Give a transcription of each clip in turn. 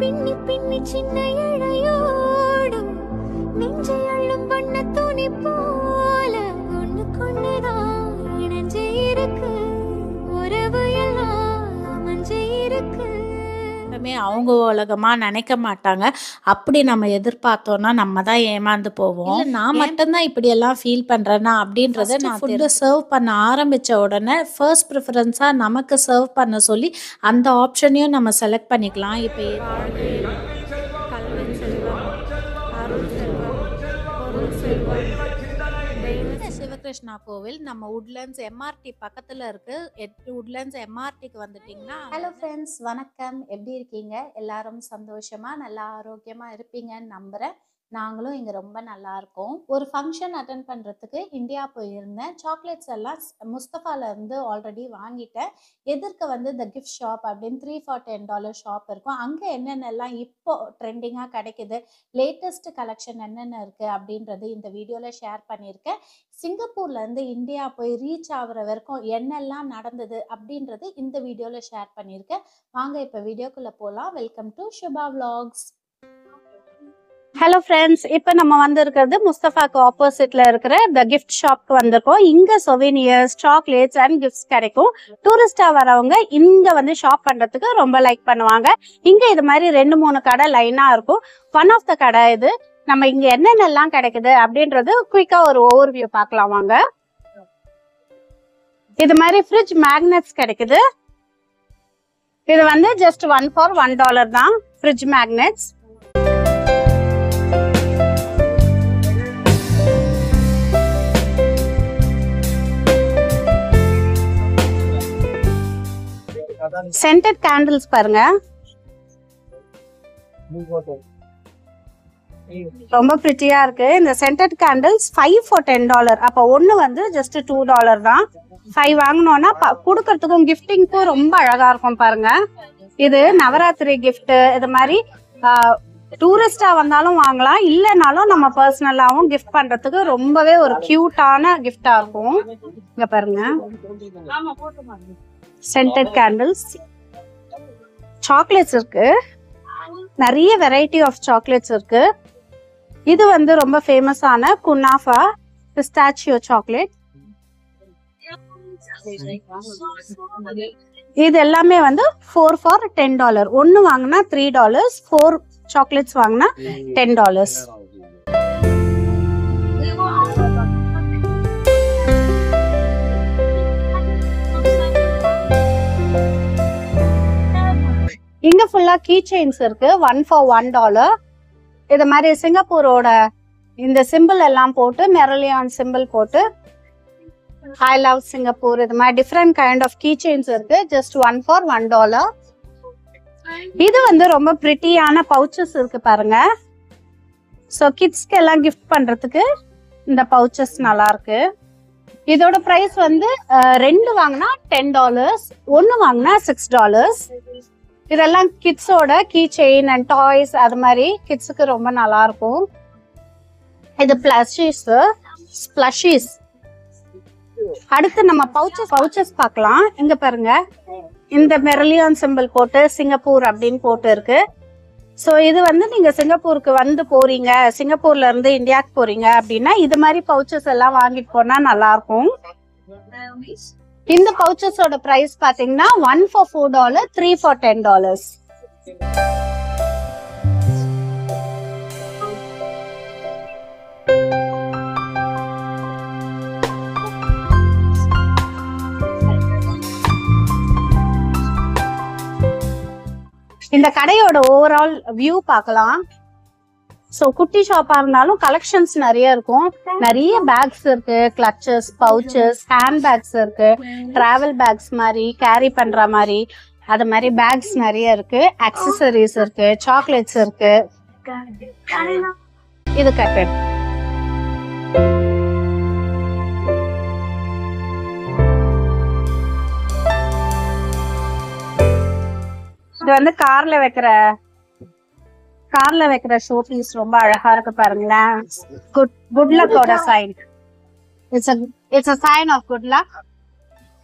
பின்னி பின்னி சின்ன இழையோடும் நெஞ்சை அள்ளும் வண்ண துணி போல ஒண்ணு கொண்டுதான் இணைஞ்சே இருக்கு உறவு எல்லாம் அமைஞ்சே இருக்கு. அவங்க உலகமா நினைக்க மாட்டாங்க. அப்படி நம்ம எதிர்பார்த்தோம்னா நம்ம தான் ஏமாந்து போவோம். நான் மட்டும்தான் இப்படி எல்லாம் ஃபீல் பண்றேன்னா அப்படின்றத நான் ஃபுட்டு சர்வ் பண்ண ஆரம்பிச்ச உடனே ஃபர்ஸ்ட் ப்ரிஃபரன்ஸா நமக்கு சர்வ் பண்ண சொல்லி அந்த ஆப்ஷனையும் நம்ம செலக்ட் பண்ணிக்கலாம். இப்போ சிவகிருஷ்ணா கோவில் நம்ம உட்லண்ட்ஸ் எம்ஆர்டி பக்கத்துல இருக்கு. உட்லண்ட்ஸ் எம்ஆர்டிக்கு வந்துட்டீங்கன்னா. ஹலோ ஃப்ரெண்ட்ஸ், வணக்கம். எப்படி இருக்கீங்க? எல்லாரும் சந்தோஷமா நல்லா ஆரோக்கியமா இருப்பீங்கன்னு நம்புறேன். நாங்களும் இங்கே ரொம்ப நல்லா இருக்கோம். ஒரு ஃபங்க்ஷன் அட்டன் பண்ணுறதுக்கு இந்தியா போயிருந்தேன். சாக்லேட்ஸ் எல்லாம் முஸ்தஃபாலேருந்து ஆல்ரெடி வாங்கிட்டேன். எதிர்க்க வந்து த கிஃப்ட் ஷாப் அப்படின்னு $3 for $10 ஷாப் இருக்கும். அங்கே என்னென்னலாம் இப்போ ட்ரெண்டிங்காக கிடைக்குது, லேட்டஸ்ட் கலெக்ஷன் என்னென்ன இருக்குது அப்படின்றது இந்த வீடியோவில் ஷேர் பண்ணியிருக்கேன். சிங்கப்பூர்லேருந்து இந்தியா போய் ரீச் ஆகிற வரைக்கும் என்னெல்லாம் நடந்தது அப்படின்றது இந்த வீடியோவில் ஷேர் பண்ணியிருக்கேன். வாங்க இப்போ வீடியோக்குள்ளே போகலாம். Welcome to Subha vlogs. Hello friends, இப்போ நம்ம வந்திருக்கிறது முஸ்தஃபாக்கு ஆப்போசிட்ல இருக்கிற த கிஃப்ட் ஷாப்க்கு வந்திருக்கோம். இங்க சொவீனியர்ஸ், சாக்லேட்ஸ் அண்ட் கிஃப்ட்ஸ் கிடைக்கும். டூரிஸ்டா வரவங்க இங்க வந்து ஷாப் பண்றதுக்கு ரொம்ப லைக் பண்ணுவாங்க. இங்க இது மாதிரி 2-3 கடை லைனா இருக்கும். ஒன் ஆஃப் த கடை இது. நம்ம இங்க என்னென்னலாம் கிடைக்குது அப்படின்றது குயிக்கா ஒரு ஓவர்வியூ பார்க்கலாம் வாங்க. இது மாதிரி ஃப்ரிட்ஜ் மேக்னெட்ஸ் கிடைக்குது. இது வந்து ஜஸ்ட் $1 for $1 தான் ஃப்ரிட்ஜ் மேக்னெட்ஸ். சென்டட் கேண்டில்ஸ் பாருங்க, ரொம்ப பிரிட்டியா இருக்கு. இந்த சென்டட் கேண்டில்ஸ் $5 for $10. அப்ப ஒண்ணு வந்து ஜஸ்ட் $2 தான். 5 வாங்கினோம்னா கொடுக்கறதுக்கும் கிஃப்டிங்க்கும் ரொம்ப அழகா இருக்கும் பாருங்க. இது நவராத்திரி கிஃப்ட். இது மாதிரி டூரிஸ்டா வந்தாலும் வாங்கலாம், இல்லைனாலும் நம்ம பர்சனலாவும் கிஃப்ட் பண்றதுக்கு ரொம்பவே ஒரு கியூட்டான கிஃப்டா இருக்கும். இங்க பாருங்க, சென்டட் கேண்டில்ஸ். சாக்லேட்ஸ் இருக்கு, நிறைய வெரைட்டி ஆஃப் சாக்லேட்ஸ் இருக்கு. இது வந்து ரொம்ப ஃபேமஸான குனாஃபா பிஸ்டாச்சியோ சாக்லேட். இது எல்லாமே வந்து $4 for $10. ஒன்னு வாங்கினா $3, 4 சாக்லேட்ஸ் வாங்கினா $10. இங்க ஃபுல்லா கீ செயின்ஸ் இருக்கு. $1 for $1. இது மாதிரி சிங்கப்பூரோட இந்த சிம்பிள் எல்லாம் போட்டு, மெரலியான் சிம்பிள் போட்டு ஐ லவ் சிங்கப்பூர், இது மாதிரி different kind of key chains இருக்கு. Just $1 for $1. இது வந்து ரொம்ப பிரிட்டியான பவுச்சஸ் இருக்கு பாருங்க. ஸோ கிட்ஸ்க்கு எல்லாம் கிஃப்ட் பண்றதுக்கு இந்த பவுச்சஸ் நல்லா இருக்கு. இதோட பிரைஸ் வந்து 2 வாங்கினா $10, 1 வாங்கினா $6. இதெல்லாம் கிட்ஸோட கீ செயின் அண்ட் டாய்ஸ், அது மாதிரி கிட்ஸுக்கு ரொம்ப நல்லா இருக்கும். இது ஸ்ப்ளஷீஸ். அடுத்து நம்ம பவுச்சஸ் பார்க்கலாம். இங்க பாருங்க, இந்த மெரலியான் சிம்பிள் போட்டு சிங்கப்பூர் அப்படின்னு போட்டு இருக்கு. ஸோ இது வந்து நீங்க சிங்கப்பூருக்கு வந்து போறீங்க, சிங்கப்பூர்ல இருந்து இந்தியாவுக்கு போறீங்க அப்படின்னா இது மாதிரி பவுச்சஸ் எல்லாம் வாங்கிட்டு போனா நல்லா இருக்கும். இந்த பவுச்சஸோட பிரைஸ் பாத்தீங்கன்னா $1 for $4, 3 for $10. இந்த கடையோட ஓவரால் வியூ பார்க்கலாம். ஸோ குட்டி ஷாப்பா இருந்தாலும் கலெக்ஷன்ஸ் நிறைய இருக்கும். நிறைய பேக்ஸ் இருக்கு, கிளச்சஸ், பவுச்சஸ், ஹேண்ட் பேக்ஸ் இருக்கு, டிராவல் பேக்ஸ் மாதிரி கேரி பண்ற மாதிரி, அது மாதிரி பேக்ஸ் நிறைய இருக்கு. அக்சசரிஸ் இருக்கு, சாக்லேட்ஸ் இருக்கு. இது கட்டட். இது வந்து கார்ல வைக்கிற ஷோ பீஸ் ரொம்ப அழகா இருக்கு பாருங்களேன். குட் லக்கோட sign. It's a sign of good luck.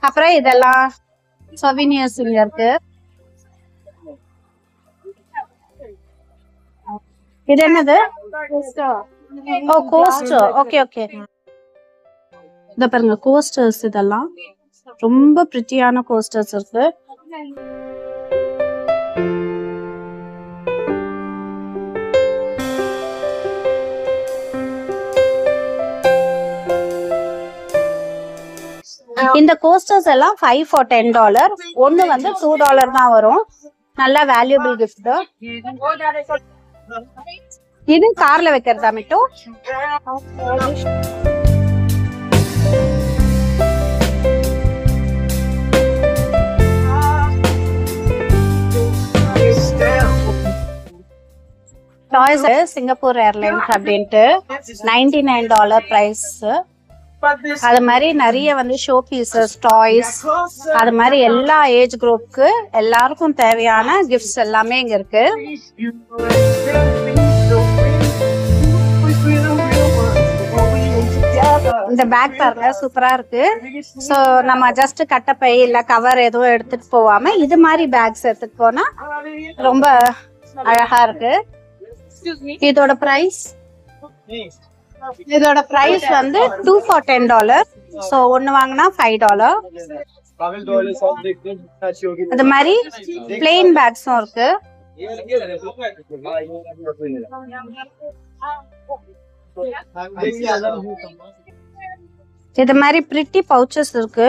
அப்புறம் இதெல்லாம் சொவீனியர்ஸ் இங்க இருக்கு. இது என்னது? ஓ கோஸ்டர். Okay okay. இத பாருங்க கோஸ்டர்ஸ், இதெல்லாம் ரொம்ப பிரிட்டியான கோஸ்டர்ஸ் இருக்கு. இந்த கோஸ்டர்ஸ் எல்லாம் 5 for $10. ஒன்னு வந்து $2 தான் வரும். நல்ல வேல்யூபிள் கிஃப்ட். இது கார்ல வைக்கிறதா மிட்டு? டாய்ஸ் சிங்கப்பூர் ஏர்லைன்ஸ் அப்படின்ட்டு $99 பிரைஸ். அது மாதிரி நிறைய வந்து ஷோ பீசஸ், டாய்ஸ், அது மாதிரி எல்லா ஏஜ் குரூப்க்கு எல்லாருக்கும் தேவையான கிஃப்ட்ஸ் எல்லாமே இங்க இருக்கு. இந்த பேக் பாருங்க சூப்பரா இருக்கு. சோ நம்ம ஜஸ்ட் கட்டப்பை இல்ல கவர் எதுவும் எடுத்துட்டு போகாம இது மாதிரி பேக்ஸ் எடுத்துட்டு போனா ரொம்ப அழகா இருக்கு. இதோட பிரைஸ் வந்து 2 for $10. சோ ஒன்னு வாங்கினா $5. அது மாதிரி பிளெயின் பேக்ஸும் இருக்கு. இது மாதிரி பிரிட்டி பவுச்சஸ் இருக்கு.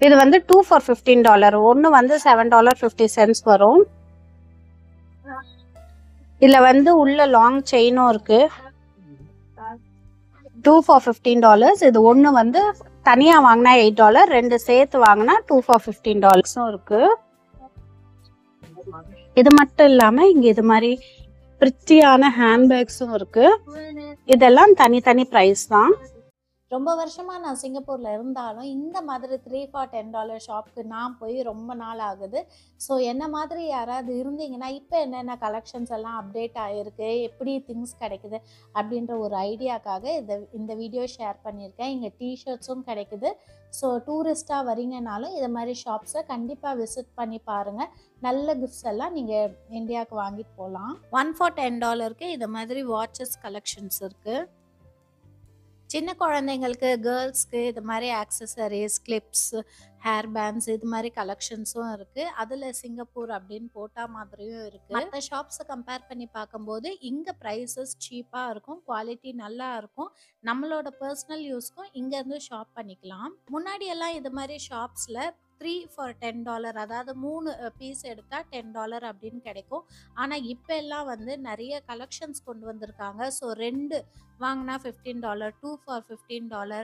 இது வந்து 2 for $15. ஒன்னு வந்து $7.50 வரும். இதுல வந்து உள்ள லாங் செயினும் இருக்கு. 2 for $15. இது ஒண்ணு வந்து தனியா வாங்கினா $8, ரெண்டு சேர்த்து வாங்கினா 2 for $15 இருக்கு. இது மட்டும் இல்லாம இங்க இது மாதிரி பிரிட்டியான ஹேண்ட்பேக்ஸும் இருக்கு. இதெல்லாம் தனித்தனி பிரைஸ் தான். ரொம்ப வருஷமாக நான் சிங்கப்பூரில் இருந்தாலும் இந்த மாதிரி 3 for $10 ஷாப்புக்கு நான் போய் ரொம்ப நாள் ஆகுது. ஸோ என்ன மாதிரி யாராவது இருந்தீங்கன்னா இப்போ என்னென்ன கலெக்ஷன்ஸ் எல்லாம் அப்டேட் ஆகிருக்கு, எப்படி திங்ஸ் கிடைக்குது அப்படின்ற ஒரு ஐடியாக்காக இந்த வீடியோ ஷேர் பண்ணியிருக்கேன். இங்கே டிஷர்ட்ஸும் கிடைக்குது. ஸோ டூரிஸ்ட்டாக வரீங்கனாலும் இது மாதிரி ஷாப்ஸை கண்டிப்பாக விசிட் பண்ணி பாருங்கள். நல்ல கிஃப்ட்ஸ் எல்லாம் நீங்கள் இந்தியாவுக்கு வாங்கிட்டு போகலாம். 1 for $10க்கு இது மாதிரி வாட்சஸ் கலெக்ஷன்ஸ் இருக்குது. சின்ன குழந்தைங்களுக்கு, கேர்ள்ஸ்க்கு இது மாதிரி ஆக்சசரிஸ், கிளிப்ஸ், ஹேர் பேண்ட்ஸ் இது மாதிரி கலெக்ஷன்ஸும் இருக்குது. அதில் சிங்கப்பூர் அப்படின்னு போட்டா மாதிரியும் இருக்குது. மற்ற ஷாப்ஸை கம்பேர் பண்ணி பார்க்கும்போது இங்கே ப்ரைஸஸ் சீப்பாக இருக்கும், குவாலிட்டி நல்லா இருக்கும். நம்மளோட பர்சனல் யூஸ்க்கும் இங்கேருந்து ஷாப் பண்ணிக்கலாம். முன்னாடியெல்லாம் இது மாதிரி ஷாப்ஸில் 3 for $10, அதாவது 3 பீஸ் எடுத்தால் $10 அப்படின்னு கிடைக்கும். ஆனால் இப்போ எல்லாம் வந்து நிறைய கலெக்ஷன்ஸ் கொண்டு வந்திருக்காங்க. ஸோ 2 வாங்கினா $15, 2 for $15,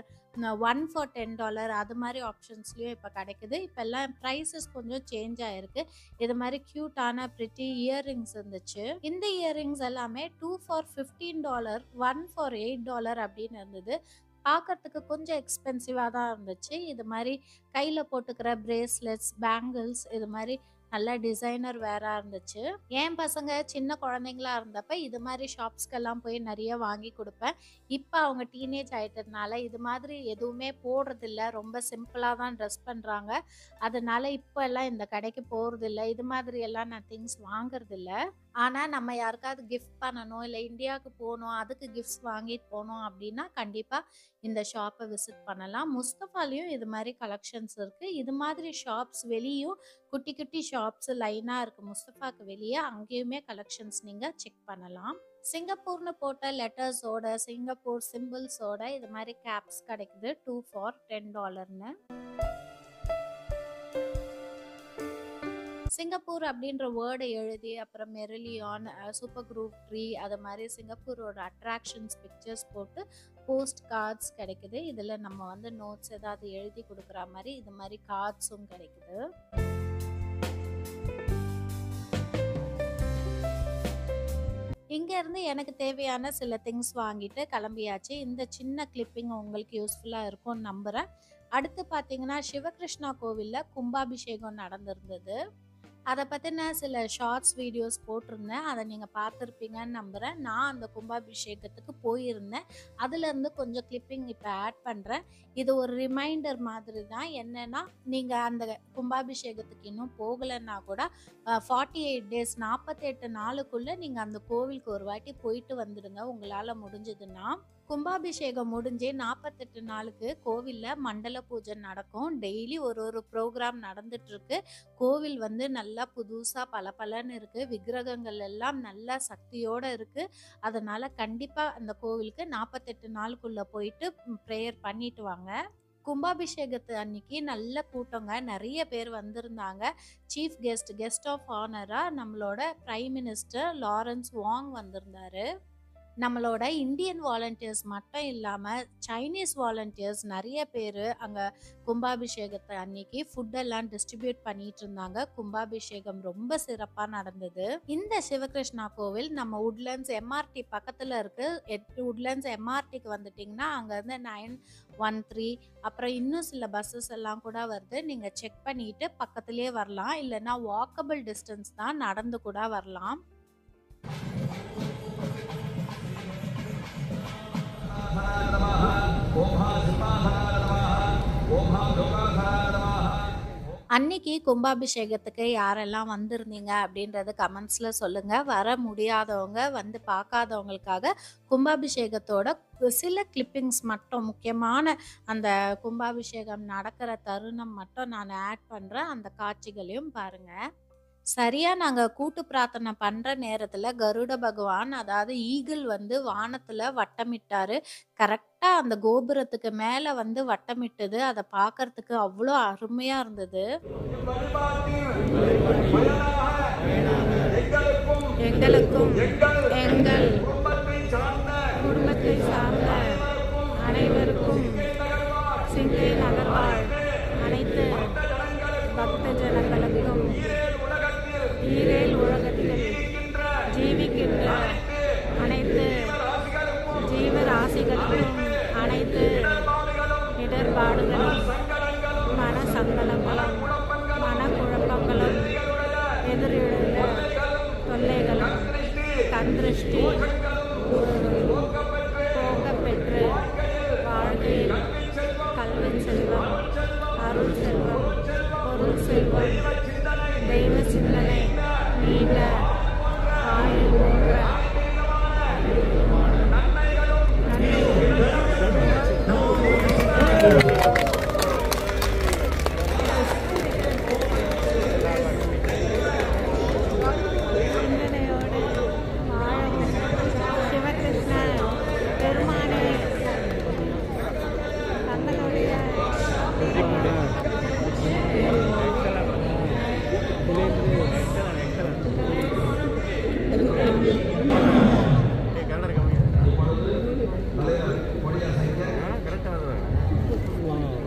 1 for $10 அது மாதிரி ஆப்ஷன்ஸ்லேயும் இப்போ கிடைக்குது. இப்போ எல்லாம் ப்ரைஸஸ் கொஞ்சம் சேஞ்ச் ஆகிருக்கு. இது மாதிரி க்யூட்டான பிரிட்டி இயர்ரிங்ஸ் இருந்துச்சு. இந்த இயர்ரிங்ஸ் எல்லாமே 2 for $15, 1 for $8 அப்படின்னு இருந்தது. பார்க்கறதுக்கு கொஞ்சம் எக்ஸ்பென்சிவாக தான் இருந்துச்சு. இது மாதிரி கையில் போட்டுக்கிற பிரேஸ்லெட்ஸ், பேங்கிள்ஸ் இது மாதிரி நல்ல டிசைனர் வேறாக இருந்துச்சு. என் பசங்க சின்ன குழந்தைங்களா இருந்தப்ப இது மாதிரி ஷாப்ஸ்க்கெல்லாம் போய் நிறைய வாங்கி கொடுப்பேன். இப்போ அவங்க டீனேஜ் ஆகிட்டதுனால இது மாதிரி எதுவுமே போடுறதில்ல, ரொம்ப சிம்பிளாக தான் ட்ரெஸ் பண்ணுறாங்க. அதனால இப்போ எல்லாம் இந்த கடைக்கு போகிறதில்ல, இது மாதிரி எல்லாம் நான் திங்ஸ் வாங்குறதில்ல. ஆனால் நம்ம யாருக்காவது கிஃப்ட் பண்ணணும், இல்லை இந்தியாவுக்கு போகணும், அதுக்கு கிஃப்ட்ஸ் வாங்கிட்டு போகணும் அப்படின்னா கண்டிப்பாக இந்த ஷாப்பை விசிட் பண்ணலாம். முஸ்தஃபாலையும் இது மாதிரி கலெக்ஷன்ஸ் இருக்குது. இது மாதிரி ஷாப்ஸ் வெளியும் குட்டி குட்டி ஷாப்ஸ் லைனாக இருக்குது முஸ்தஃபாக்கு வெளியே. அங்கேயுமே கலெக்ஷன்ஸ் நீங்கள் செக் பண்ணலாம். சிங்கப்பூர்னு போட்ட லெட்டர்ஸோட, சிங்கப்பூர் சிம்பிள்ஸோட இது மாதிரி கேப்ஸ் கிடைக்குது 2 for $10ன்னு. சிங்கப்பூர் அப்படின்ற வேர்டை எழுதி அப்புறம் மெரிலியான், சூப்பர் குரூப் ட்ரீ அது மாதிரி சிங்கப்பூரோட அட்ராக்ஷன்ஸ் பிக்சர்ஸ் போட்டு போஸ்ட் கார்ட்ஸ் கிடைக்குது. இதில் நம்ம வந்து நோட்ஸ் ஏதாவது எழுதி கொடுக்குற மாதிரி இது மாதிரி கார்ட்ஸும் கிடைக்குது. இங்கேருந்து எனக்கு தேவையான சில திங்ஸ் வாங்கிட்டு கிளம்பியாச்சு. இந்த சின்ன கிளிப்பிங் உங்களுக்கு யூஸ்ஃபுல்லாக இருக்கும்னு நம்புகிறேன். அடுத்து பார்த்தீங்கன்னா சிவகிருஷ்ணா கோவிலில் கும்பாபிஷேகம் நடந்திருந்தது. அதை பற்றின சில ஷார்ட்ஸ் வீடியோஸ் போட்டிருந்தேன். அதை நீங்கள் பார்த்துருப்பீங்கன்னு நம்புகிறேன். நான் அந்த கும்பாபிஷேகத்துக்கு போயிருந்தேன். அதுலேருந்து கொஞ்சம் கிளிப்பிங் இப்போ ஆட் பண்ணுறேன். இது ஒரு ரிமைண்டர் மாதிரி தான். என்னென்னா, நீங்கள் அந்த கும்பாபிஷேகத்துக்கு இன்னும் போகலைன்னா கூட 48 டேஸ் 48 நாளுக்குள்ளே நீங்கள் அந்த கோவிலுக்கு ஒரு வாட்டி போயிட்டு வந்துடுங்க உங்களால் முடிஞ்சதுன்னா. கும்பாபிஷேகம் முடிஞ்சே 48 நாளுக்கு கோவிலில் மண்டல பூஜை நடக்கும். டெய்லி ஒரு ப்ரோக்ராம் நடந்துட்டுருக்கு. கோவில் வந்து நல்லா புதுசாக பளபளன்னு இருக்குது. விக்கிரகங்கள் எல்லாம் நல்லா சக்தியோடு இருக்குது. அதனால் கண்டிப்பாக அந்த கோவிலுக்கு 48 நாளுக்குள்ளே போயிட்டு ப்ரேயர் பண்ணிட்டு வாங்க. கும்பாபிஷேகத்து அன்னைக்கு நல்ல கூட்டங்க, நிறைய பேர் வந்திருந்தாங்க. சீஃப் கெஸ்ட் ஆஃப் ஆனராக நம்மளோட பிரைம் மினிஸ்டர் லாரன்ஸ் வாங் வந்திருந்தாரு. நம்மளோட இந்தியன் வாலண்டியர்ஸ் மட்டும் இல்லாமல் சைனீஸ் வாலண்டியர்ஸ் நிறைய பேர் அங்கே கும்பாபிஷேகத்தை அன்னைக்கு ஃபுட்டெல்லாம் டிஸ்ட்ரிபியூட் பண்ணிட்டு இருந்தாங்க. கும்பாபிஷேகம் ரொம்ப சிறப்பாக நடந்தது. இந்த சிவகிருஷ்ணா கோவில் நம்ம உட்லண்ட்ஸ் எம்ஆர்டி பக்கத்தில் இருக்குது. உட்லண்ட்ஸ் எம்ஆர்டிக்கு வந்துட்டிங்கன்னா அங்கேருந்து 913 அப்புறம் இன்னும் சில பஸ்ஸஸ் எல்லாம் கூட வருது. நீங்கள் செக் பண்ணிவிட்டு பக்கத்துலேயே வரலாம். இல்லைன்னா வாக்கபிள் டிஸ்டன்ஸ் தான், நடந்து கூட வரலாம். அன்னைக்கு கும்பாபிஷேகத்துக்கு யாரெல்லாம் வந்திருந்தீங்க அப்படின்றது கமெண்ட்ஸில் சொல்லுங்கள். வர முடியாதவங்க, வந்து பார்க்காதவங்களுக்காக கும்பாபிஷேகத்தோட சில கிளிப்பிங்ஸ் மட்டும், முக்கியமான அந்த கும்பாபிஷேகம் நடக்கிற தருணம் மட்டும் நான் ஆட் பண்ணுறேன். அந்த காட்சிகளையும் பாருங்கள். சரியாக நாங்கள் கூட்டு பிரார்த்தனை பண்ணுற நேரத்தில் கருட பகவான், அதாவது ஈகிள் வந்து வானத்தில் வட்டமிட்டார். கரெக்டாக அந்த கோபுரத்துக்கு மேலே வந்து வட்டமிட்டது. அதை பார்க்கறதுக்கு அவ்வளோ அருமையாக இருந்தது. எங்களுக்கும் எங்கள் குடும்பத்தை சார்ந்த அனைவருக்கும் சிங்கை நகர்வாழ் அனைத்து பக்த ஜனங்களுக்கும் ஈரேல் உலகத்தில் ஜீவிக்கின்ற அனைத்து ஜீவராசிகளுக்கும் அனைத்து இடர்பாடுகளும், மன சங்கடங்களும், மனக்குழப்பங்களும், எதிரிழுந்த தொல்லைகளும், கண்திருஷ்டி போக்கப்பெற்று வாழ்க்கையில் கல்வி செல்வம், அருள் செல்வம், பொருள் செல்வம், தெய்வ சிந்தனை, நீண்ட ஆயுள் போன்ற சிந்தனையோடு வாழவும் சிவகிருஷ்ண பெருமானே தங்களுடைய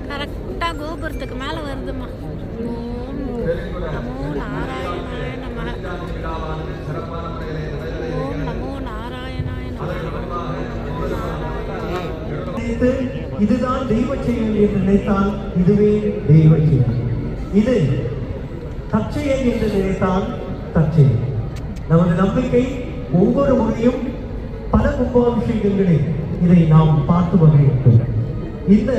கரெக்டாக கோபுரத்துக்கு மேலே வருதுமா. ஓம் நமோ நாராயணாய நமः. ஓம் நமோ நாராயணாய நமः. இதுதான் தெய்வ செயல் என்று நினைத்தால் இதுவே தெய்வ செயல். இது தற்செயல் என்று நினைத்தால் தற்செயல். நமது நம்பிக்கை ஒவ்வொரு முறையும் பல கும்பாபிஷேகங்களில் இதை நாம் பார்த்து வருகிறோம். இந்த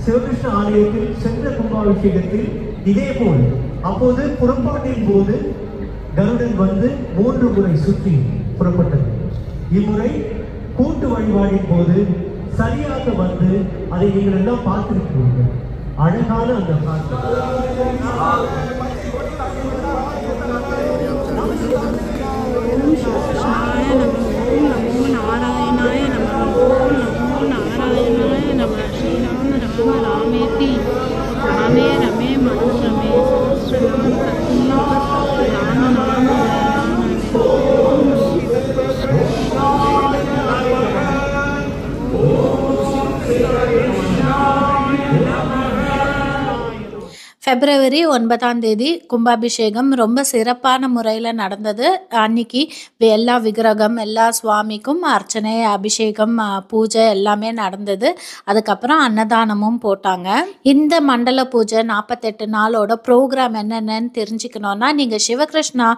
சிவகிருஷ்ண ஆலயத்தில் சென்ற கும்பாபிஷேகத்தில் இதே போல் அப்போது புறப்பாட்டின் போது கருடன் வந்து 3 முறை சுற்றி புறப்பட்டது. இம்முறை கூட்டு வழிபாடின் போது சரியாக வந்து அதை நீங்கள் எல்லாம் பார்த்திருக்கிறீர்கள். அழகான அந்த காட்சி. நமோ நாராயணாய நமः. ஓம் நமோ நாராயணாய நமः. ஸ்ரீராம ராம ராமேதி ராமே ரமே மனோரமே சஹஸ்ரநாம தத்துல்யம் ராம நாம பிப்ரவரி 9ஆம் தேதி கும்பாபிஷேகம் ரொம்ப சிறப்பான முறையில் நடந்தது. அன்னைக்கு எல்லா விக்கிரகம் எல்லா சுவாமிக்கும் அர்ச்சனை அபிஷேகம் பூஜை எல்லாமே நடந்தது. அதுக்கப்புறம் அன்னதானமும் போட்டாங்க. இந்த மண்டல பூஜை 48 நாளோட ப்ரோக்ராம் என்னென்னு தெரிஞ்சுக்கணுன்னா நீங்கள் சிவகிருஷ்ணா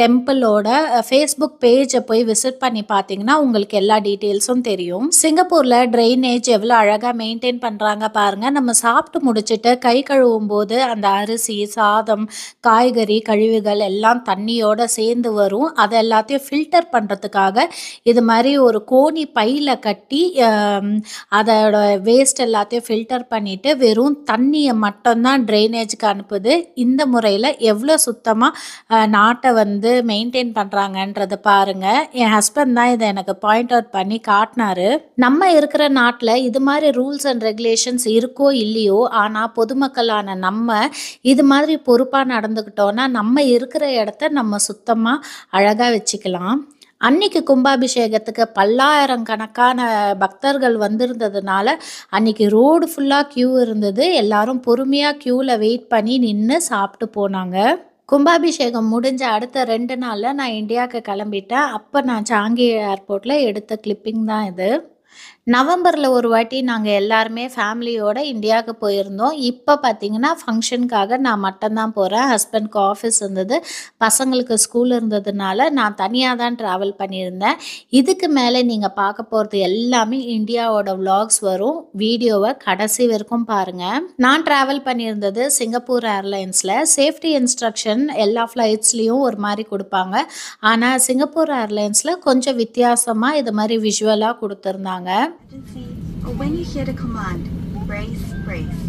டெம்பிளோட ஃபேஸ்புக் பேஜை போய் விசிட் பண்ணி பார்த்தீங்கன்னா உங்களுக்கு எல்லா டீட்டெயில்ஸும் தெரியும். சிங்கப்பூரில் ட்ரைனேஜ் எவ்வளோ அழகாக மெயின்டைன் பண்ணுறாங்க பாருங்கள். நம்ம சாப்பிட்டு முடிச்சுட்டு கை கழுவும் போது அந்த அரிசி சாதம் காய்கறி கழிவுகள் எல்லாம் தண்ணியோட சேர்ந்து வரும். அதை எல்லாத்தையும் ஃபில்டர் பண்ணுறதுக்காக இது மாதிரி ஒரு கோணி பையில் கட்டி அதோட வேஸ்ட் எல்லாத்தையும் ஃபில்டர் பண்ணிவிட்டு வெறும் தண்ணியை மட்டும்தான் ட்ரைனேஜுக்கு அனுப்புது. இந்த முறையில் எவ்வளோ சுத்தமாக நாட்டை வந்து மெயின்டைன் பண்ணுறாங்கன்றதை பாருங்கள். என் ஹஸ்பண்ட் தான் இதை எனக்கு பாயிண்ட் அவுட் பண்ணி காட்டினாரு. நம்ம இருக்கிற நாட்டில் இது மாதிரி ரூல்ஸ் அண்ட் ரெகுலேஷன்ஸ் இருக்கோ இல்லையோ, ஆனால் பொதுமக்களான நம்ம இது மாதிரி பொறுப்பாக நடந்துக்கிட்டோன்னா நம்ம இருக்கிற இடத்த நம்ம சுத்தமாக அழகாக வச்சுக்கலாம். அன்னைக்கு கும்பாபிஷேகத்துக்கு பல்லாயிரக்கணக்கான பக்தர்கள் வந்திருந்ததுனால அன்னைக்கு ரோடு ஃபுல்லாக க்யூ இருந்தது. எல்லாரும் பொறுமையாக க்யூவில் வெயிட் பண்ணி நின்று சாப்பிட்டு போனாங்க. கும்பாபிஷேகம் முடிஞ்ச அடுத்த 2 நாளில் நான் இந்தியாவுக்கு கிளம்பிட்டேன். அப்போ நான் சாங்கி ஏர்போர்ட்டில் எடுத்த கிளிப்பிங் தான் இது. நவம்பரில் ஒரு வாட்டி நாங்கள் எல்லாருமே ஃபேமிலியோடு இந்தியாவுக்கு போயிருந்தோம். இப்போ பார்த்திங்கன்னா ஃபங்க்ஷனுக்காக நான் மட்டும்தான் போகிறேன். ஹஸ்பண்ட்க்கு ஆஃபீஸ் இருந்தது, பசங்களுக்கு ஸ்கூல் இருந்ததுனால நான் தனியாக தான் ட்ராவல் பண்ணியிருந்தேன். இதுக்கு மேலே நீங்கள் பார்க்க போகிறது எல்லாமே இந்தியாவோட விலாக்ஸ் வரும். வீடியோவை கடைசி வரைக்கும் பாருங்கள். நான் ட்ராவல் பண்ணியிருந்தது சிங்கப்பூர் ஏர்லைன்ஸில். சேஃப்டி இன்ஸ்ட்ரக்ஷன் எல்லா ஃப்ளைட்ஸ்லேயும் ஒரு மாதிரி கொடுப்பாங்க. ஆனால் சிங்கப்பூர் ஏர்லைன்ஸில் கொஞ்சம் வித்தியாசமாக இது மாதிரி விஷுவலாக கொடுத்துருந்தாங்க. Or when you hear the command, brace, brace.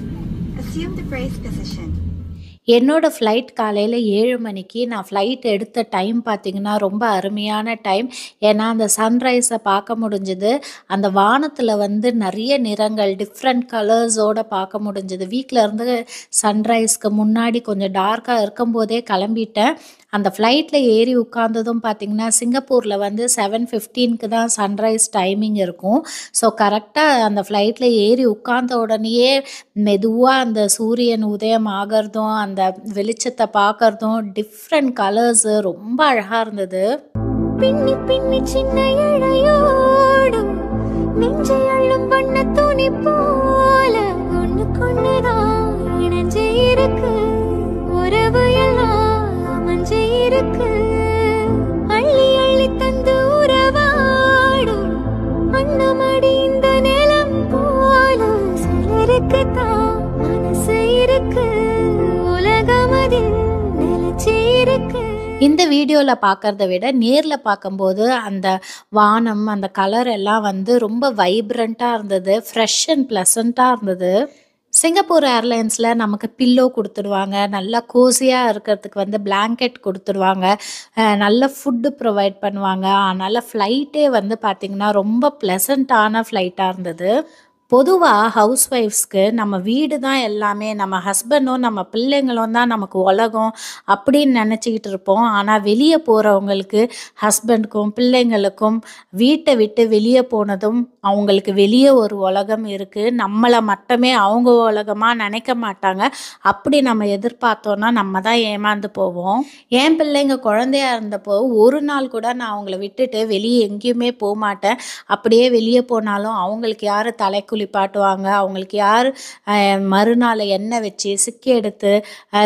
Assume the brace position. என்னோடய ஃப்ளைட் காலையில் 7 மணிக்கு. நான் ஃப்ளைட் எடுத்த டைம் பார்த்திங்கன்னா ரொம்ப அருமையான டைம். ஏன்னா அந்த சன்ரைஸை பார்க்க முடிஞ்சுது. அந்த வானத்தில் வந்து நிறைய நிறங்கள் டிஃப்ரெண்ட் கலர்ஸோடு பார்க்க முடிஞ்சுது. வீட்டில் இருந்து சன்ரைஸ்க்கு முன்னாடி கொஞ்சம் டார்க்காக இருக்கும்போதே கிளம்பிட்டேன். அந்த ஃப்ளைட்டில் ஏறி உட்கார்ந்ததும் பார்த்திங்கன்னா சிங்கப்பூரில் வந்து 7:15க்கு தான் சன்ரைஸ் டைமிங் இருக்கும். ஸோ கரெக்டாக அந்த ஃப்ளைட்டில் ஏறி உட்கார்ந்த உடனேயே மெதுவாக அந்த சூரியன் உதயம் ஆகிறதும் அந்த வெளிச்சத்தை பார்க்கறதும் டிஃப்ரெண்ட் கலர்ஸு ரொம்ப அழகாக இருந்தது. பின்னி பின்னி சின்ன இழையோடும் நெஞ்சை அள்ளும் வண்ண துணி போல ஒண்ணுக்கொண்ணுதான் இணைஞ்சே இருக்கு. உறவு எல்லாம் அமைஞ்சே இருக்கு. அள்ளி அள்ளி தந்து உறவாடும் அன்னமடி இந்த நிலம் போல சிலருக்கு தான் மனசு இருக்கு. இந்த வீடியோவில் பார்க்குறத விட நேரில் பார்க்கும்போது அந்த வானம் அந்த கலர் எல்லாம் வந்து ரொம்ப வைப்ரண்ட்டாக இருந்தது. ஃப்ரெஷ் அண்ட் ப்ளசண்ட்டாக இருந்தது. சிங்கப்பூர் ஏர்லைன்ஸில் நமக்கு பில்லோ கொடுத்துடுவாங்க. நல்லா கோசியாக இருக்கிறதுக்கு வந்து பிளாங்கெட் கொடுத்துடுவாங்க. நல்ல ஃபுட்டு ப்ரொவைட் பண்ணுவாங்க. அதனால் ஃப்ளைட்டே வந்து பார்த்திங்கன்னா ரொம்ப ப்ளசண்ட்டான ஃப்ளைட்டாக இருந்தது. பொதுவாக ஹவுஸ் ஒய்ஃப்ஸ்க்கு நம்ம வீடு தான் எல்லாமே, நம்ம ஹஸ்பண்டும் நம்ம பிள்ளைங்களும் தான் நமக்கு உலகம் அப்படின்னு நினச்சிக்கிட்டு இருப்போம். ஆனால் வெளியே போகிறவங்களுக்கு ஹஸ்பண்டுக்கும் பிள்ளைங்களுக்கும் வீட்டை விட்டு வெளியே போனதும் அவங்களுக்கு வெளியே ஒரு உலகம் இருக்குது. நம்மளை மட்டுமே அவங்க உலகமாக நினைக்க மாட்டாங்க. அப்படி நம்ம எதிர்பார்த்தோன்னா நம்ம தான் ஏமாந்து போவோம். என் பிள்ளைங்க குழந்தையா இருந்தப்போ ஒரு நாள் கூட நான் அவங்கள விட்டுட்டு வெளியே எங்கேயுமே போக மாட்டேன். அப்படியே வெளியே போனாலும் அவங்களுக்கு யார் தலைக்கு குளிப்பாட்டுவாங்க, அவங்களுக்கு யார் மறுநாள் எண்ணெய் வச்சு சிக்கி எடுத்து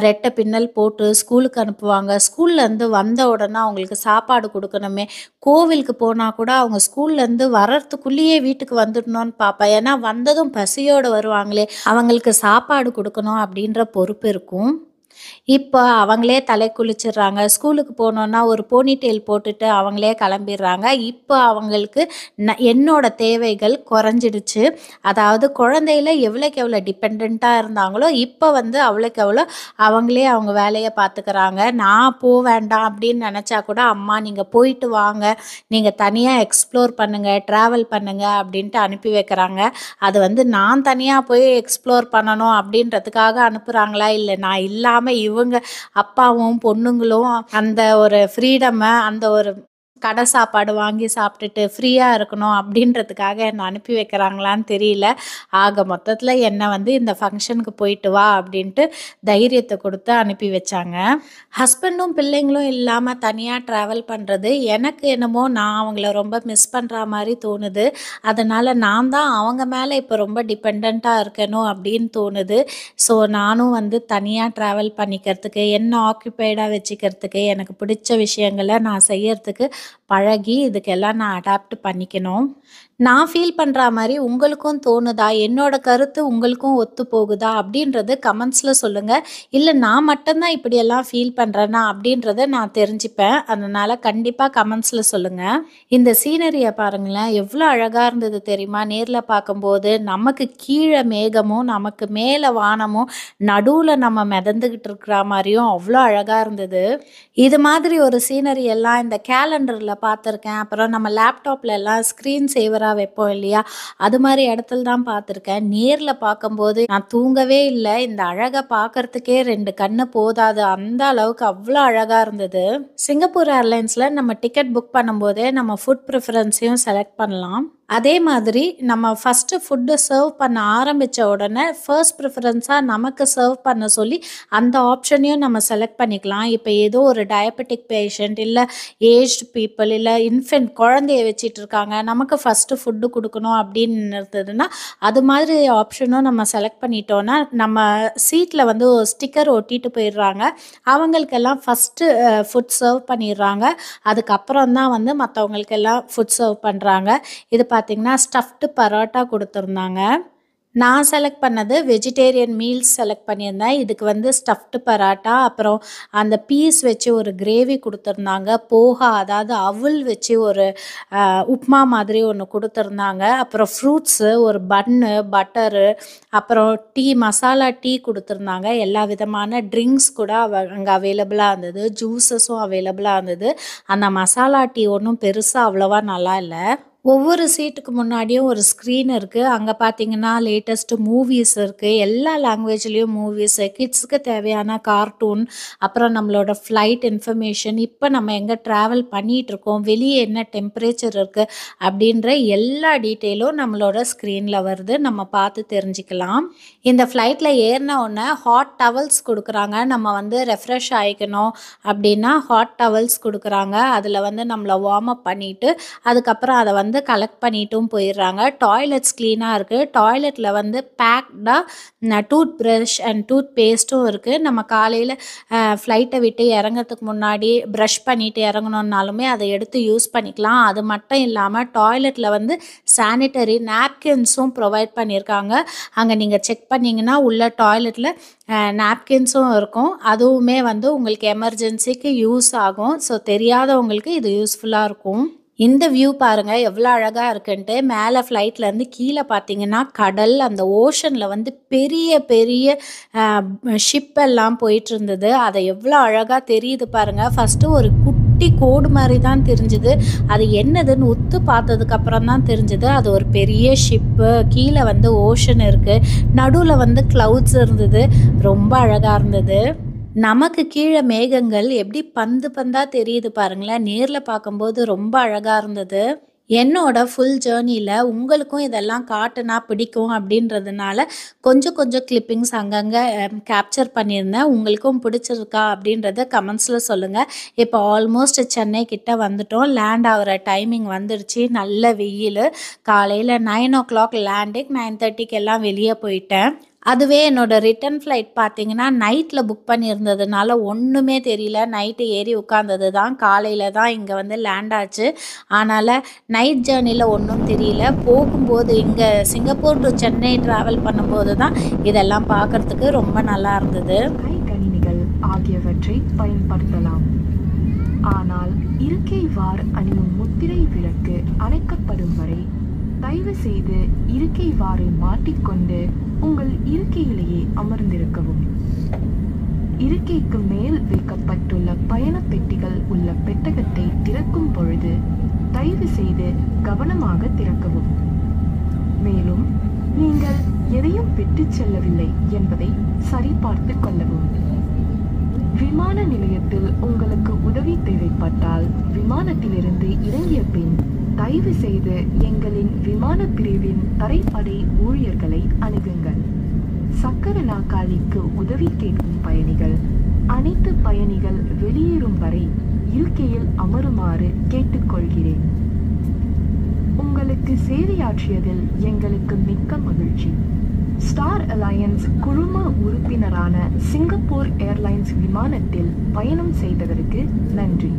ரெட்டை பின்னல் போட்டு ஸ்கூலுக்கு அனுப்புவாங்க. ஸ்கூல்லேருந்து வந்த உடனே அவங்களுக்கு சாப்பாடு கொடுக்கணுமே. கோவிலுக்கு போனால் கூட அவங்க ஸ்கூல்லேருந்து வர்றதுக்குள்ளேயே வீட்டுக்கு வந்துடணும்னு பார்ப்பேன். ஏன்னா வந்ததும் பசியோடு வருவாங்களே, அவங்களுக்கு சாப்பாடு கொடுக்கணும் அப்படின்ற பொறுப்பு இருக்கும். இப்போ அவங்களே தலை குளிச்சிடுறாங்க. ஸ்கூலுக்கு போனோன்னா ஒரு போனிடெயில் போட்டுட்டு அவங்களே கிளம்பிடுறாங்க. இப்போ அவங்களுக்கு என்னோட தேவைகள் குறைஞ்சிடுச்சு. அதாவது குழந்தையில எவ்வளோக்கு எவ்வளோ டிபெண்ட்டாக இருந்தாங்களோ இப்போ வந்து அவ்வளோக்கு எவ்வளோ அவங்களே அவங்க வேலையை பார்த்துக்கிறாங்க. நான் போக வேண்டாம் அப்படின்னு நினச்சா கூட அம்மா நீங்கள் போயிட்டு வாங்க, நீங்கள் தனியாக எக்ஸ்ப்ளோர் பண்ணுங்கள், ட்ராவல் பண்ணுங்கள் அப்படின்ட்டு அனுப்பி வைக்கிறாங்க. அது வந்து நான் தனியாக போய் எக்ஸ்ப்ளோர் பண்ணணும் அப்படின்றதுக்காக அனுப்புகிறாங்களா, இல்லை நான் இல்லாமல் இவங்க அப்பாவும் பொண்ணுங்களும் அந்த ஒரு ஃப்ரீடமை அந்த ஒரு கடை சாப்பாடு வாங்கி சாப்பிட்டுட்டு ஃப்ரீயாக இருக்கணும் அப்படின்றதுக்காக என்னை அனுப்பி வைக்கிறாங்களான்னு தெரியல. ஆக மொத்தத்தில் என்னை வந்து இந்த ஃபங்க்ஷனுக்கு போயிட்டு வா அப்படின்ட்டு தைரியத்தை கொடுத்து அனுப்பி வச்சாங்க. ஹஸ்பண்டும் பிள்ளைங்களும் இல்லாமல் தனியாக ட்ராவல் பண்ணுறது எனக்கு என்னமோ நான் அவங்கள ரொம்ப மிஸ் பண்ணுற மாதிரி தோணுது. அதனால் நான் தான் அவங்க மேலே இப்போ ரொம்ப டிபெண்ட்டாக இருக்கணும் அப்படின்னு தோணுது. ஸோ நானும் வந்து தனியாக ட்ராவல் பண்ணிக்கிறதுக்கு, என்ன ஆக்குப்பைடாக வச்சுக்கிறதுக்கு, எனக்கு பிடிச்ச விஷயங்களை நான் செய்யறதுக்கு பழகி இதுக்கெல்லாம் நான் அடாப்ட் பண்ணிக்கணும். நான் ஃபீல் பண்ணுற மாதிரி உங்களுக்கும் தோணுதா? என்னோட கருத்து உங்களுக்கும் ஒத்து போகுதா அப்படின்றது கமெண்ட்ஸில் சொல்லுங்கள். இல்லை நான் மட்டும்தான் இப்படியெல்லாம் ஃபீல் பண்ணுறேன்னா அப்படின்றத நான் தெரிஞ்சுப்பேன். அதனால் கண்டிப்பாக கமெண்ட்ஸில் சொல்லுங்கள். இந்த சீனரியை பாருங்களேன், எவ்வளோ அழகாக இருந்தது தெரியுமா? நேரில் பார்க்கும்போது நமக்கு கீழே மேகமும் நமக்கு மேலே வானமும் நடுவில் நம்ம மிதந்துக்கிட்டு இருக்கிற மாதிரியும் அவ்வளோ அழகாக இருந்தது. இது மாதிரி ஒரு சீனரி எல்லாம் இந்த கேலண்டரில் பார்த்துருக்கேன். அப்புறம் நம்ம லேப்டாப்பில் எல்லாம் ஸ்க்ரீன் சேவராக வைப்போம் இல்லையா, அது மாதிரி இடத்துல தான் பார்த்துருக்கேன். நேரில் பார்க்கும்போது நான் தூங்கவே இல்லை. இந்த அழகை பார்க்கறதுக்கே 2 கண்ணு போதாது, அந்த அளவுக்கு அவ்வளோ அழகாக இருந்தது. சிங்கப்பூர் ஏர்லைன்ஸில் நம்ம டிக்கெட் புக் பண்ணும்போதே நம்ம ஃபுட் ப்ரிஃபரன்ஸையும் செலக்ட் பண்ணலாம். அதே மாதிரி நம்ம ஃபஸ்ட்டு ஃபுட்டு சர்வ் பண்ண ஆரம்பித்த உடனே ஃபர்ஸ்ட் ப்ரிஃபரன்ஸாக நமக்கு சர்வ் பண்ண சொல்லி அந்த ஆப்ஷனையும் நம்ம செலக்ட் பண்ணிக்கலாம். இப்போ ஏதோ ஒரு டயபெட்டிக் பேஷண்ட், இல்லை ஏஜ்டு பீப்புள், இல்லை இன்ஃபென்ட் குழந்தைய வச்சிட்டு இருக்காங்க, நமக்கு ஃபஸ்ட்டு ஃபுட்டு கொடுக்கணும் அப்படின்னு இருந்ததுன்னா அது மாதிரி ஆப்ஷனும் நம்ம செலக்ட் பண்ணிட்டோன்னா நம்ம சீட்டில் வந்து ஒரு ஸ்டிக்கர் ஒட்டிட்டு போயிடுறாங்க. அவங்களுக்கெல்லாம் ஃபஸ்ட்டு ஃபுட் சர்வ் பண்ணிடுறாங்க. அதுக்கப்புறம் தான் வந்து மற்றவங்களுக்கெல்லாம் ஃபுட் சர்வ் பண்ணுறாங்க. இது பார்த்தீங்கன்னா ஸ்டஃப்டு பரோட்டா கொடுத்துருந்தாங்க. நான் செலக்ட் பண்ணது வெஜிடேரியன் மீல்ஸ் செலக்ட் பண்ணியிருந்தேன். இதுக்கு வந்து ஸ்டஃப்டு பராட்டா, அப்புறம் அந்த பீஸ் வச்சு ஒரு கிரேவி கொடுத்துருந்தாங்க. போஹா, அதாவது அவுல் வச்சு ஒரு உப்மா மாதிரி ஒன்று கொடுத்துருந்தாங்க. அப்புறம் ஃப்ரூட்ஸு, ஒரு பன்னு, பட்டரு, அப்புறம் டீ, மசாலா டீ கொடுத்துருந்தாங்க. எல்லா விதமான ட்ரிங்க்ஸ் கூட அங்கே அவைலபிளாக இருந்தது. ஜூஸஸும் அவைலபிளாக இருந்தது. அந்த மசாலா டீ ஒன்றும் பெருசாக அவ்வளோவா நல்லா இல்லை. ஒவ்வொரு சீட்டுக்கு முன்னாடியும் ஒரு ஸ்க்ரீன் இருக்குது. அங்கே பார்த்தீங்கன்னா லேட்டஸ்ட்டு மூவிஸ் இருக்குது. எல்லா லாங்குவேஜ்லேயும் மூவிஸு, கிட்ஸுக்கு தேவையான கார்ட்டூன், அப்புறம் நம்மளோட ஃப்ளைட் இன்ஃபர்மேஷன், இப்போ நம்ம எங்கே ட்ராவல் பண்ணிகிட்ருக்கோம், வெளியே என்ன டெம்பரேச்சர் இருக்குது அப்படின்ற எல்லா டீட்டெயிலும் நம்மளோட ஸ்க்ரீனில் வருது. நம்ம பார்த்து தெரிஞ்சுக்கலாம். இந்த ஃப்ளைட்டில் ஏறின உடனே ஹாட் டவல்ஸ் கொடுக்குறாங்க. நம்ம வந்து ரெஃப்ரெஷ் ஆகிக்கணும் அப்படின்னா ஹாட் டவல்ஸ் கொடுக்குறாங்க. அதில் வந்து நம்மளை வார்ம் அப் பண்ணிவிட்டு அதுக்கப்புறம் அதை வந்து கலெக்ட் பண்ணிட்டும் போயிடுறாங்க. டாய்லெட்ஸ் க்ளீனாக இருக்குது. டாய்லெட்டில் வந்து பேக்டாக டூத் ப்ரஷ் அண்ட் டூத் பேஸ்ட்டும் இருக்குது. நம்ம காலையில் ஃப்ளைட்டை விட்டு இறங்கிறதுக்கு முன்னாடி ப்ரஷ் பண்ணிவிட்டு இறங்கணுன்னாலுமே அதை எடுத்து யூஸ் பண்ணிக்கலாம். அது மட்டும் இல்லாமல் டாய்லெட்டில் வந்து சானிட்டரி நாப்கின்ஸும் ப்ரொவைட் பண்ணியிருக்காங்க. அங்கே நீங்கள் செக் பண்ணிங்கன்னா உள்ள டாய்லெட்டில் நாப்கின்ஸும் இருக்கும். அதுவுமே வந்து உங்களுக்கு எமர்ஜென்சிக்கு யூஸ் ஆகும். ஸோ தெரியாதவங்களுக்கு இது யூஸ்ஃபுல்லாக இருக்கும். இந்த வியூ பாருங்கள் எவ்வளோ அழகாக இருக்குன்ட்டு. மேலே ஃப்ளைட்லேருந்து கீழே பார்த்தீங்கன்னா கடல், அந்த ஓஷனில் வந்து பெரிய பெரிய ஷிப்பெல்லாம் போயிட்டு இருந்தது. அதை எவ்வளோ அழகாக தெரியுது பாருங்கள். ஃபஸ்ட்டு ஒரு குட்டி கோடு மாதிரி தான் தெரிஞ்சுது. அது என்னதுன்னு உத்து பார்த்ததுக்கப்புறம் தான் தெரிஞ்சுது அது ஒரு பெரிய ஷிப்பு. கீழே வந்து ஓஷன் இருக்குது, நடுவில் வந்து க்ளவுட்ஸ் இருந்தது. ரொம்ப அழகாக இருந்தது. நமக்கு கீழே மேகங்கள் எப்படி பந்து பந்தாக தெரியுது பாருங்களேன். நேரில் பார்க்கும்போது ரொம்ப அழகாக இருந்தது. என்னோட ஃபுல் ஜேர்னியில் உங்களுக்கும் இதெல்லாம் காட்டுனா பிடிக்கும் அப்படின்றதுனால கொஞ்சம் கிளிப்பிங்ஸ் அங்கங்கே கேப்சர் பண்ணியிருந்தேன். உங்களுக்கும் பிடிச்சிருக்கா அப்படின்றத கமெண்ட்ஸில் சொல்லுங்கள். இப்போ ஆல்மோஸ்ட் சென்னை கிட்ட வந்துட்டோம். லேண்ட் ஆகிற டைமிங் வந்துடுச்சு. நல்ல வெயில். காலையில் 9 o'clock லேண்டிங், 9:30 எல்லாம் வெளியே போயிட்டேன். அதுவே என்னோட ரிட்டன் ஃப்ளைட் பார்த்தீங்கன்னா நைட்டில் புக் பண்ணியிருந்ததுனால ஒன்றுமே தெரியல. நைட்டு ஏறி உட்காந்தது தான், காலையில் தான் இங்கே வந்து லேண்ட் ஆச்சு. அதனால் நைட் ஜேர்னியில் ஒன்றும் தெரியல. போகும்போது இங்கே சிங்கப்பூர் டு சென்னை ட்ராவல் பண்ணும்போது தான் இதெல்லாம் பார்க்குறதுக்கு ரொம்ப நல்லா இருந்தது. கைக்கணினிகள் ஆகியவற்றை பயன்படுத்தலாம். ஆனால் இருக்கை வார் அணியும் முத்திரை விளக்கு அணைக்கப்படும் வரை தயவு செய்து இருக்கை வாரை மாட்டிக்கொண்டு உங்கள் இருக்கையிலேயே அமர்ந்திருக்கவும். இருக்கைக்கு மேல் வைக்கப்பட்டுள்ள பயண பெட்டிகள் உள்ள பெட்டகத்தை திறக்கும் பொழுது தயவு செய்து கவனமாக திறக்கவும். மேலும் நீங்கள் எதையும் விட்டுச் செல்லவில்லை என்பதை சரிபார்த்து கொள்ளவும். விமான நிலையத்தில் உங்களுக்கு உதவி தேவைப்பட்டால் விமானத்திலிருந்து இறங்கிய பின் தயவு செய்து எங்களின் விமான பிரிவின் தரைப்படை ஊழியர்களை அணுகுங்கள். சக்கர நாற்காலிக்கு உதவி கேட்கும் பயணிகள் அனைத்து பயணிகள் வெளியேறும் வரை இருக்கையில் அமருமாறு கேட்டுக்கொள்கிறேன். உங்களுக்கு சேவையாற்றியதில் எங்களுக்கு மிக்க மகிழ்ச்சி. ஸ்டார் அலையன்ஸ் குழும உறுப்பினரான சிங்கப்பூர் ஏர்லைன்ஸ் விமானத்தில் பயணம் செய்ததற்கு நன்றி.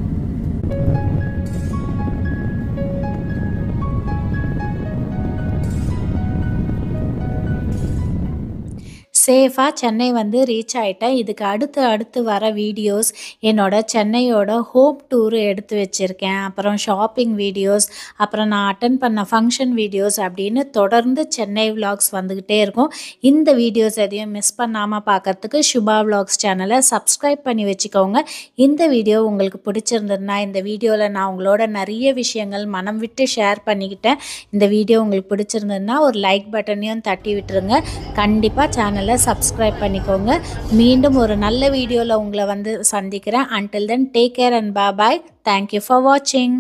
சேஃபாக சென்னை வந்து ரீச் ஆகிட்டேன். இதுக்கு அடுத்து வர வீடியோஸ் என்னோட சென்னையோட ஹோம் டூர் எடுத்து வச்சுருக்கேன். அப்புறம் ஷாப்பிங் வீடியோஸ், அப்புறம் நான் அட்டன் பண்ண ஃபங்க்ஷன் வீடியோஸ் அப்படின்னு தொடர்ந்து சென்னை விலாக்ஸ் வந்துக்கிட்டே இருக்கும். இந்த வீடியோஸ் எதையும் மிஸ் பண்ணாமல் பார்க்கறதுக்கு சுபா விலாக்ஸ் சேனலை சப்ஸ்கிரைப் பண்ணி வச்சுக்கோங்க. இந்த வீடியோ உங்களுக்கு பிடிச்சிருந்ததுன்னா, இந்த வீடியோவில் நான் உங்களோட நிறைய விஷயங்கள் மனம் விட்டு ஷேர் பண்ணிக்கிட்டேன். இந்த வீடியோ உங்களுக்கு பிடிச்சிருந்ததுன்னா ஒரு லைக் பட்டனையும் தட்டி விட்டுருங்க. கண்டிப்பாக சேனலை சப்ஸ்கிரைப் பண்ணிக்கோங்க. மீண்டும் ஒரு நல்ல வீடியோவில் உங்களை வந்து சந்திக்கிறேன். Until then, take care and bye bye. Thank you for watching.